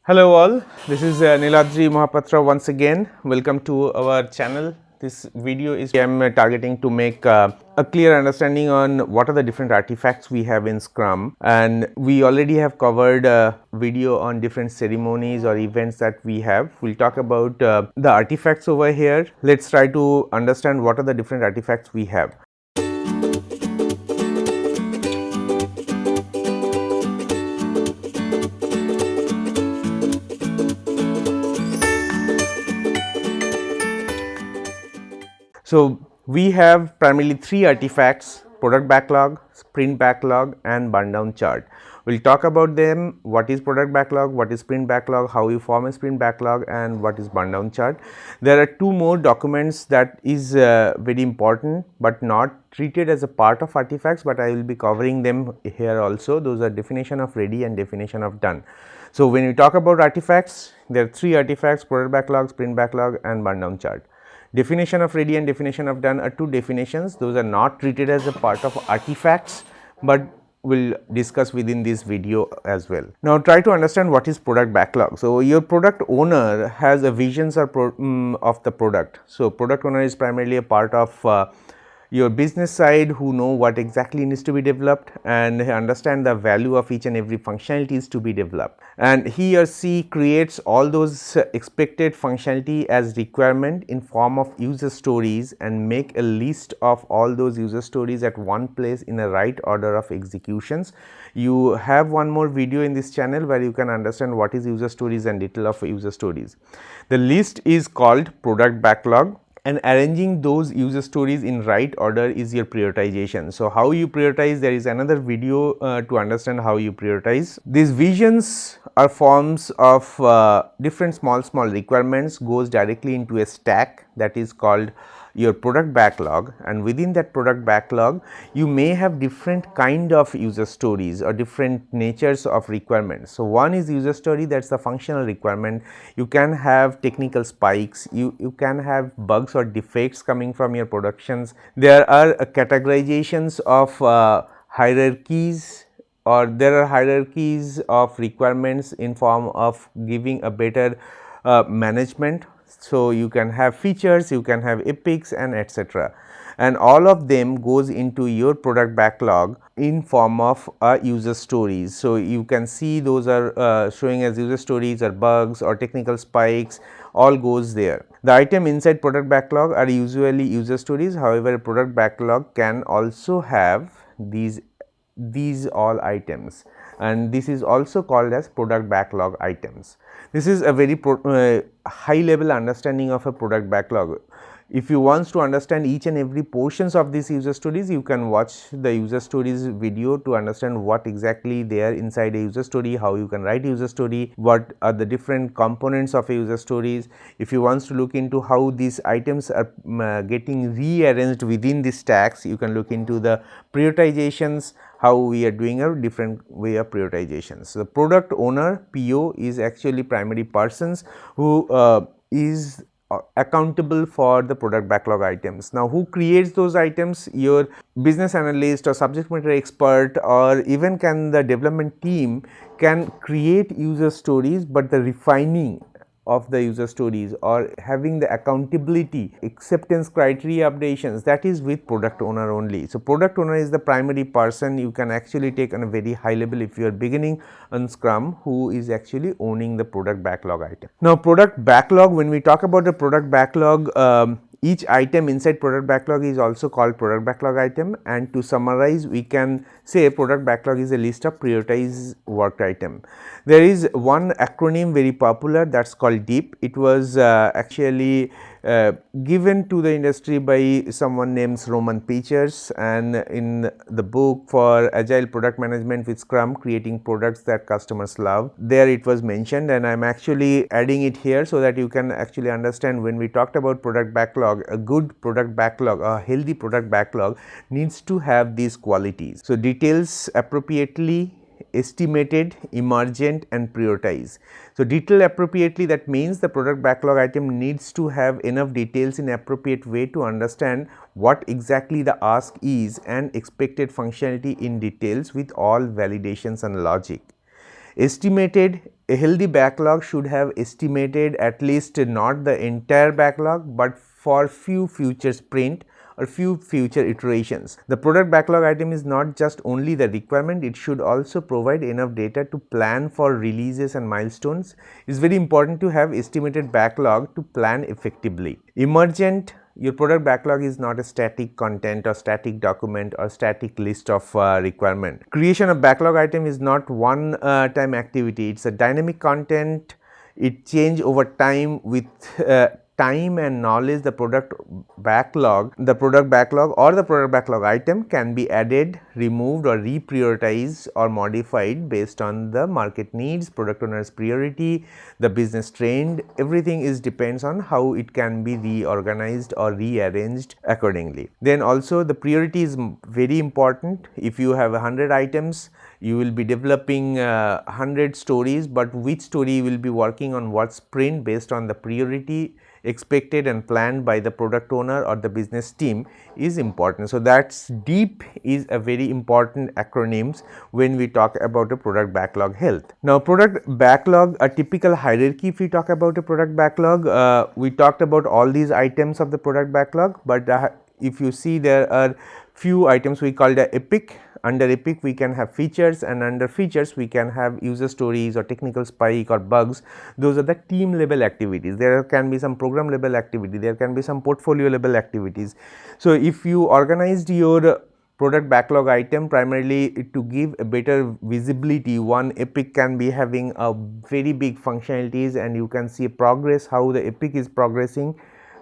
Hello all, this is Niladri Mohapatra once again. Welcome to our channel. This video is I am targeting to make a clear understanding on what are the different artifacts we have in Scrum, and we already have covered a video on different ceremonies or events that we have. We'll talk about the artifacts over here. Let's try to understand what are the different artifacts we have. So we have primarily three artifacts: product backlog, sprint backlog and burndown chart. We'll talk about them: what is product backlog, what is sprint backlog, how you form a sprint backlog, and what is burndown chart. There are two more documents that is very important but not treated as a part of artifacts, but I will be covering them here also. Those are definition of ready and definition of done. So when we talk about artifacts, there are three artifacts: product backlog, sprint backlog and burndown chart. Definition of ready and definition of done are two definitions. Those are not treated as a part of artifacts, but we'll discuss within this video as well. Now try to understand what is product backlog. So your product owner has a visions of the product. So product owner is primarily a part of your business side, who know what exactly needs to be developed and understand the value of each and every functionality is to be developed, and he or she creates all those expected functionality as requirement in form of user stories and make a list of all those user stories at one place in a right order of executions. You have one more video in this channel where you can understand what is user stories and detail of user stories. The list is called product backlog, and arranging those user stories in right order is your prioritization. So how you prioritize, there is another video to understand how you prioritize. These visions are forms of different small requirements, goes directly into a stack that is called your product backlog, and within that product backlog you may have different kind of user stories or different natures of requirements. So one is user story, that's the functional requirement. You can have technical spikes, you can have bugs or defects coming from your productions. There are categorizations of hierarchies, or there are hierarchies of requirements in form of giving a better management. So you can have features, you can have epics and etc., and all of them goes into your product backlog in form of user stories. So you can see those are showing as user stories or bugs or technical spikes, all goes there. The item inside product backlog are usually user stories. However, product backlog can also have these all items, and this is also called as product backlog items. This is a very high level understanding of a product backlog. If you want to understand each and every portions of these user stories, you can watch the user stories video to understand what exactly they are inside a user story, how you can write user story, what are the different components of a user stories. If you want to look into how these items are getting rearranged within the stacks, you can look into the prioritizations, how we are doing a different way of prioritizations. So the product owner, PO, is actually primary persons who is accountable for the product backlog items. Now who creates those items? Your business analyst or subject matter expert, or even can the development team can create user stories, but the refining of the user stories or having the accountability, acceptance criteria updations, that is with product owner only. So product owner is the primary person you can actually take on a very high level if you are beginning on Scrum, who is actually owning the product backlog item. Now product backlog, when we talk about the product backlog, each item inside product backlog is also called product backlog item, and to summarize we can say product backlog is a list of prioritized work item. There is one acronym very popular, that's called DEEP. It was actually given to the industry by someone named Roman Pichers, and in the book for Agile Product Management with Scrum, Creating Products That Customers Love, there it was mentioned, and I am actually adding it here so that you can actually understand when we talked about product backlog, a good product backlog, a healthy product backlog needs to have these qualities. So details appropriately, estimated, emergent and prioritize. So detail appropriately, that means the product backlog item needs to have enough details in appropriate way to understand what exactly the ask is and expected functionality in details with all validations and logic. A healthy backlog should have estimated at least not the entire backlog, but for few future sprint or few future iterations. The product backlog item is not just only the requirement, it should also provide enough data to plan for releases and milestones. It is very important to have estimated backlog to plan effectively. Emergent, your product backlog is not a static content or static document or static list of requirement. Creation of backlog item is not one time activity, it's a dynamic content. It change over time with time and knowledge. The product backlog or the product backlog item can be added, removed or reprioritized or modified based on the market needs, product owner's priority, the business trend. Everything is depends on how it can be reorganized or rearranged accordingly. Then also the priority is very important. If you have 100 items, you will be developing 100 stories, but which story you will be working on what sprint based on the priority expected and planned by the product owner or the business team is important. So, that's DEEP is a very important acronyms when we talk about a product backlog health. Now, product backlog, a typical hierarchy. If we talk about a product backlog, we talked about all these items of the product backlog, but if you see, there are few items we call the epic. Under epic we can have features, and under features we can have user stories or technical spike or bugs. Those are the team level activities. There can be some program level activity, there can be some portfolio level activities. So, if you organized your product backlog item primarily to give a better visibility, one epic can be having a very big functionalities and you can see progress, how the epic is progressing,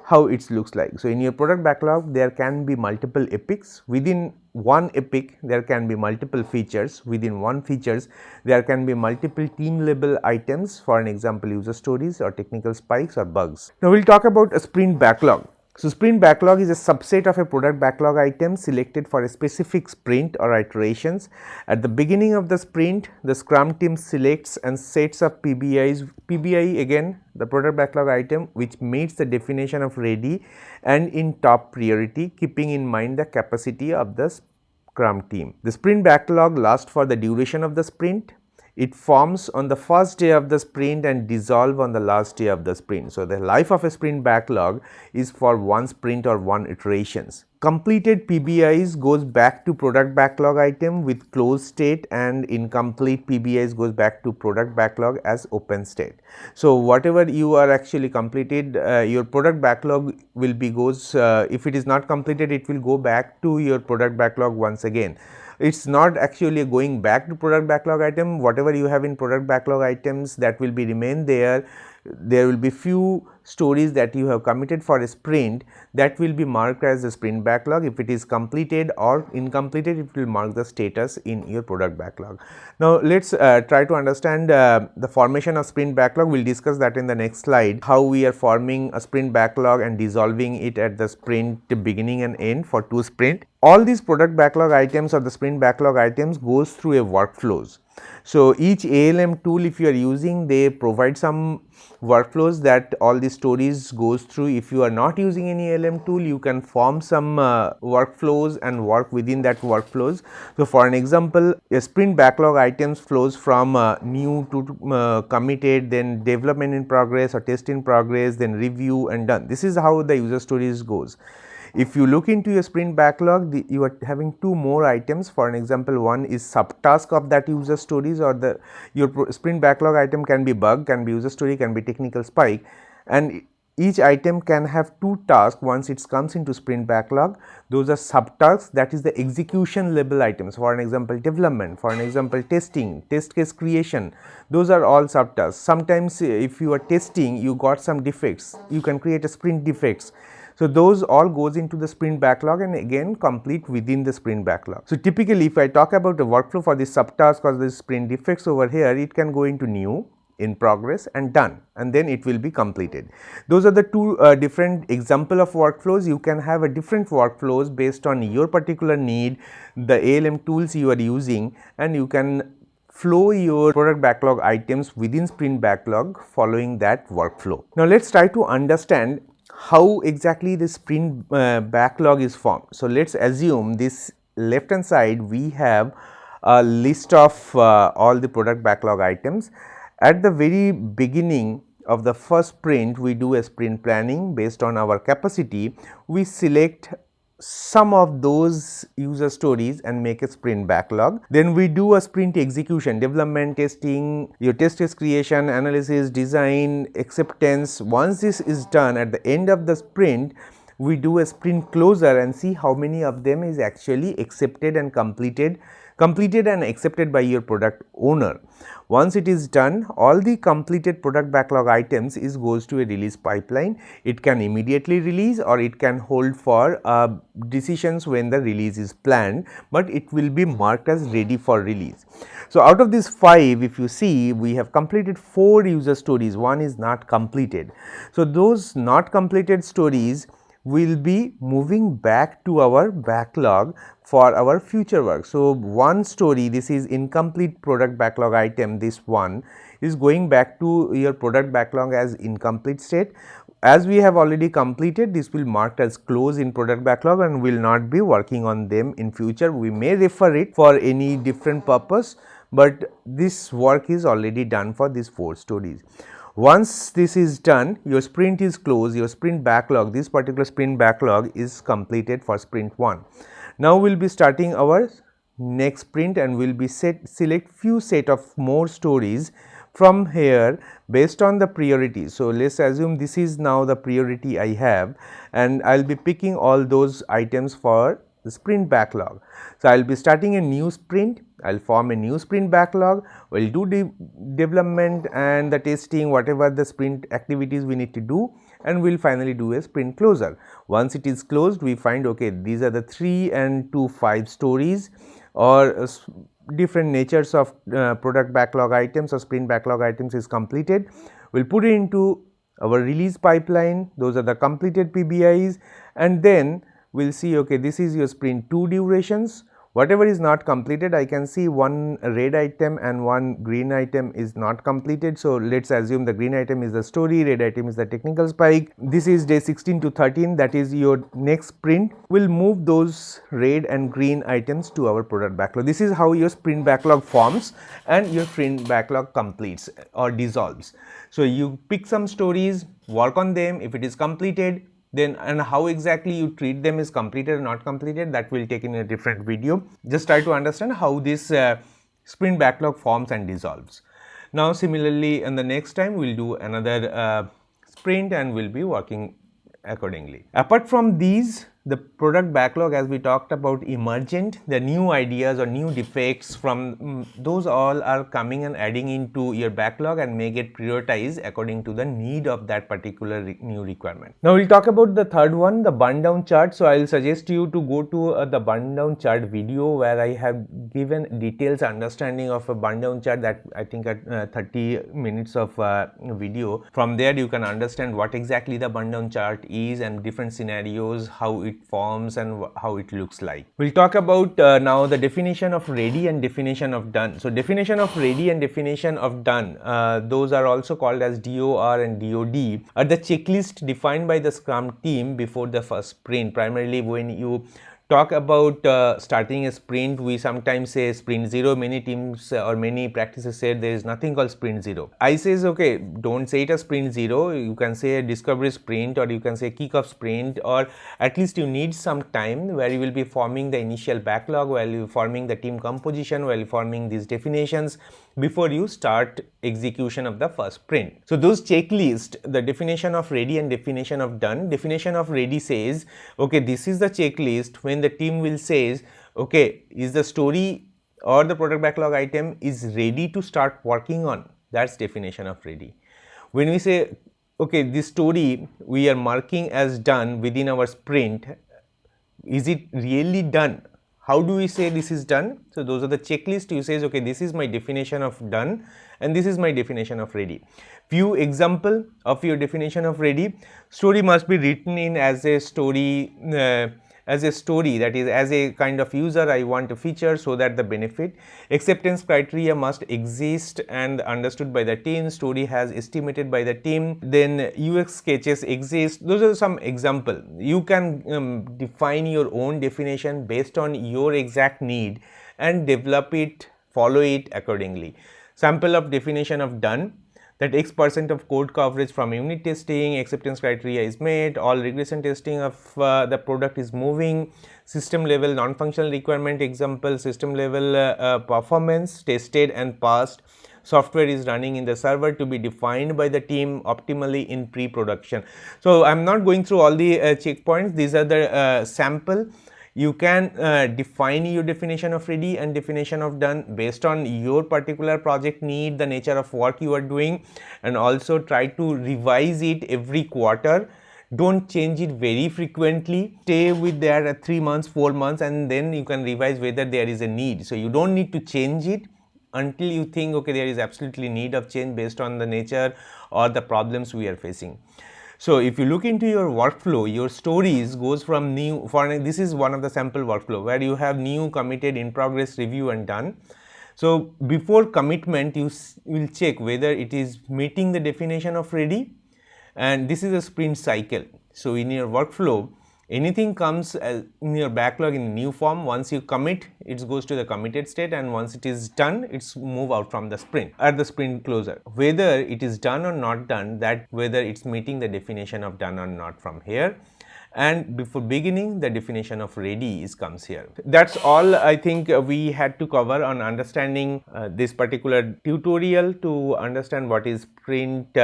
how it looks like. So, in your product backlog there can be multiple epics. Within one epic there can be multiple features. Within one features there can be multiple team level items, for an example user stories or technical spikes or bugs. Now, we will talk about a sprint backlog. So, sprint backlog is a subset of a product backlog item selected for a specific sprint or iterations. At the beginning of the sprint, the Scrum team selects and sets up PBIs. PBI again the product backlog item which meets the definition of ready and in top priority, keeping in mind the capacity of the Scrum team. The sprint backlog lasts for the duration of the sprint. It forms on the first day of the sprint and dissolve on the last day of the sprint. So, the life of a sprint backlog is for one sprint or one iterations. Completed PBIs goes back to product backlog item with closed state, and incomplete PBIs goes back to product backlog as open state. So, whatever you are actually completed, your product backlog will be goes, if it is not completed, it will go back to your product backlog once again. It is not actually going back to product backlog item. Whatever you have in product backlog items, that will be remain there. There will be few stories that you have committed for a sprint that will be marked as a sprint backlog. If it is completed or incompleted, it will mark the status in your product backlog. Now, let us try to understand the formation of sprint backlog. We will discuss that in the next slide, how we are forming a sprint backlog and dissolving it at the sprint beginning and end for 2 sprint. All these product backlog items or the sprint backlog items goes through a workflows. So, each ALM tool, if you are using, they provide some workflows that all the stories goes through. If you are not using any ALM tool, you can form some workflows and work within that workflows. So, for an example, a sprint backlog items flows from new to committed, then development in progress or test in progress, then review and done. This is how the user stories goes. If you look into your sprint backlog, you are having 2 more items. For an example, one is subtask of that user stories, or your sprint backlog item can be bug, can be user story, can be technical spike, and each item can have 2 tasks once it comes into sprint backlog. Those are subtasks, that is the execution level items. For an example, development, for an example, testing, test case creation, those are all subtasks. Sometimes if you are testing, you got some defects, you can create a sprint defects. So, those all goes into the sprint backlog and again complete within the sprint backlog. So, typically if I talk about the workflow for this subtask or the sprint defects over here, it can go into new, in progress and done, and then it will be completed. Those are the 2 different example of workflows. You can have a different workflows based on your particular need, the ALM tools you are using, and you can flow your product backlog items within sprint backlog following that workflow. Now, let us try to understand how exactly the sprint backlog is formed. So, let us assume this left hand side we have a list of all the product backlog items. At the very beginning of the first sprint, we do a sprint planning based on our capacity. We select some of those user stories and make a sprint backlog. Then we do a sprint execution, development, testing, your test case creation, analysis, design, acceptance. Once this is done, at the end of the sprint, we do a sprint closure and see how many of them is actually accepted and completed and accepted by your product owner. Once it is done, all the completed product backlog items goes to a release pipeline. It can immediately release or it can hold for decisions when the release is planned, but it will be marked as ready for release. So, out of these 5, if you see, we have completed 4 user stories, 1 is not completed. So, those not completed stories will be moving back to our backlog for our future work. So, one story, this is incomplete product backlog item, this one is going back to your product backlog as incomplete state. As we have already completed, this will marked as close in product backlog and will not be working on them in future. We may refer it for any different purpose, but this work is already done for these 4 stories. Once this is done, your sprint is closed, your sprint backlog, this particular sprint backlog is completed for sprint 1. Now, we will be starting our next sprint and we will be select few set of more stories from here based on the priority. So, let us assume this is now the priority I have and I will be picking all those items for the sprint backlog. So, I will be starting a new sprint, I will form a new sprint backlog, we will do development and the testing, whatever the sprint activities we need to do, and we will finally do a sprint closure. Once it is closed, we find okay, these are the 3 and 2 5 stories or different natures of product backlog items or sprint backlog items is completed. We will put it into our release pipeline, those are the completed PBIs, and then we will see okay, this is your sprint 2 durations. Whatever is not completed, I can see one red item and one green item is not completed. So, let us assume the green item is the story, red item is the technical spike. This is day 16 to 13, that is your next sprint. We will move those red and green items to our product backlog. This is how your sprint backlog forms and your sprint backlog completes or dissolves. So, you pick some stories, work on them. If it is completed, then and how exactly you treat them is completed or not completed, that will take in a different video. Just try to understand how this sprint backlog forms and dissolves. Now, similarly, in the next time we will do another sprint and we will be working accordingly. Apart from these, the product backlog, as we talked about emergent, the new ideas or new defects from those all are coming and adding into your backlog and may get prioritized according to the need of that particular new requirement. Now, we will talk about the third one, the Burndown Chart. So, I will suggest you to go to the Burndown Chart video where I have given details understanding of a Burndown Chart, that I think at 30 minutes of video. From there you can understand what exactly the Burndown Chart is and different scenarios, how it forms and how it looks like. We will talk about now the definition of ready and definition of done. So, definition of ready and definition of done, those are also called as DOR and DOD, are the checklist defined by the Scrum team before the first sprint. Primarily when you talk about starting a sprint, we sometimes say sprint 0. Many teams or many practices say there is nothing called sprint 0. I says okay, don't say it as sprint 0, you can say a discovery sprint or you can say kickoff sprint, or at least you need some time where you will be forming the initial backlog, while you forming the team composition, while forming these definitions before you start execution of the first sprint. So, those checklist, the definition of ready and definition of done. Definition of ready says okay, this is the checklist. When the team will says okay, is the story or the product backlog item is ready to start working on, that's definition of ready. When we say okay, this story we are marking as done within our sprint, is it really done? How do we say this is done? So, those are the checklist. You says okay, this is my definition of done and this is my definition of ready. Few example of your definition of ready: story must be written in as a story, that is as a kind of user I want a feature so that the benefit. Acceptance criteria must exist and understood by the team. Story has estimated by the team. Then UX sketches exist. Those are some example. You can define your own definition based on your exact need and develop it, follow it accordingly. Sample of definition of done, that X% of code coverage from unit testing, acceptance criteria is met, all regression testing of the product is moving, system level non-functional requirement example, system level performance tested and passed, software is running in the server to be defined by the team optimally in pre-production. So, I am not going through all the checkpoints, these are the sample. You can define your definition of ready and definition of done based on your particular project need, the nature of work you are doing, and also try to revise it every quarter. Don't change it very frequently, stay with there at 3 months, 4 months, and then you can revise whether there is a need. So, you don't need to change it until you think okay, there is absolutely need of change based on the nature or the problems we are facing. So, if you look into your workflow, your stories goes from new, this is one of the sample workflow where you have new, committed, in progress, review and done. So, before commitment you will check whether it is meeting the definition of ready, and this is a sprint cycle. So, in your workflow anything comes in your backlog in new form, once you commit it goes to the committed state, and once it is done it's move out from the sprint at the sprint closure. Whether it is done or not done, that whether it's meeting the definition of done or not from here, and before beginning the definition of ready comes here. That's all I think we had to cover on understanding this particular tutorial to understand what is sprint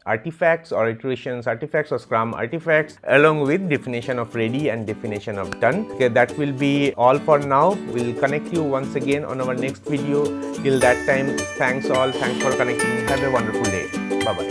artifacts or iterations artifacts or Scrum artifacts, along with definition of ready and definition of done. Okay, that will be all for now. We'll connect you once again on our next video. Till that time, thanks all, thanks for connecting. Have a wonderful day. Bye bye.